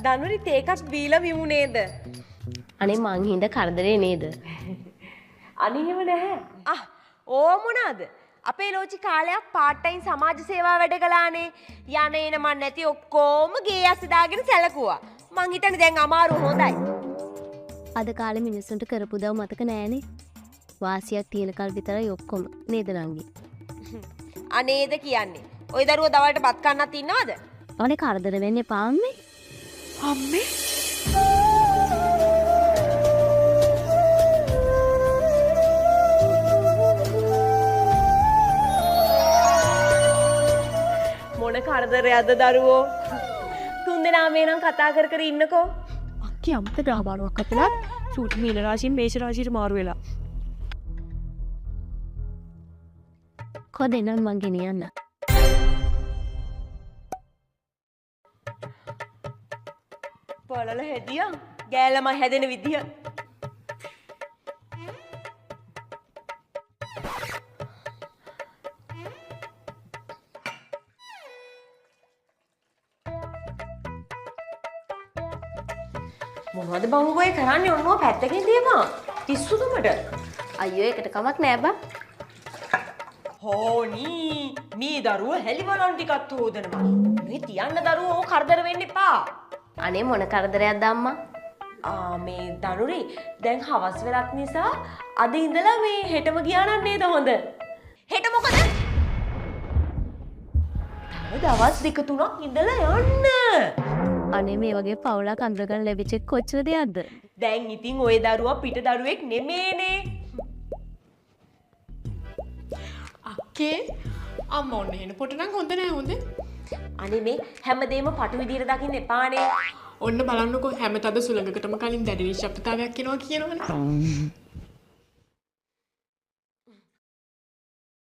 දනුරි තේ එකක් බීලා විමු නේද? අනේ මං හින්දා කරදරේ නේද? අනිහෙම නැහැ. ඕ මොනවාද? අපේ ලෝචි කාලයක් පාට් ටයිම් සමාජ සේවා වැඩ කළානේ. යන එන මන් නැති ඔක්කොම ගේ ඇස් දාගෙන සැලකුවා. මං හිතන්නේ දැන් අමාරු හොඳයි. අද කාලේ මිනිස්සුන්ට කරපු දව මතක නෑනේ. වාසියක් තියෙන කල් විතරයි ඔක්කොම නේද නංගි? අනේද කියන්නේ. ওই දරුවෝ දවල්ට බත් කන්නත් ඉන්නවද? අනේ කරදර වෙන්න එපා අම්මේ. අම්මේ මොන කරදරයක්ද දරුවෝ? තුන්දෙනා මේ නම් කතා කර කර ඉන්නකෝ. අක්කේ අම්මට ගහබාරුවක් අපලත් සූටි මීන රාශියෙන් මේෂ රාශියට මාරු වෙලා. කොහෙන්ද මං ගෙනියන්න? බලල හැදියා ගෑලම හැදෙන විදිය. මොනවද බංගෝය කරන්නේ? ඔන්නෝ පැත්තකින් තියපන්. පිස්සුද මට? අයියෝ ඒකට කමක් නෑ බා. හෝනී මේ දරුව හැලිවලන් ටිකත් හොදනවා. මේ තියන්න දරුවෝ කරදර වෙන්න එපා. අනේ මොන කරදරයක්ද අම්මා? මේ දනුරි දැන් හවස් වෙලක් නිසා අද ඉඳලා මේ හෙටම ගියා නම් නේද හොඳ? හෙට මොකද? තව දවස් දෙක තුනක් ඉඳලා යන්න. අනේ මේ වගේ පවුලක් අඳුරගන්න ලැබිච්ච කොච්චර දෙයක්ද? දැන් ඉතින් ওই දරුවා පිට දරුවෙක් නෙමේනේ. අක්කේ අම්මා ඔන්න එන පොට නම් හොඳ නෑ හොඳ. අනේ මේ හැමදේම පටු විදියට දකින්න එපානේ. ඔන්න බලන්නකෝ හැම තද සුළඟකටම කලින් දැඩි නිශ්ශබ්දතාවයක් එනවා කියනවනේ.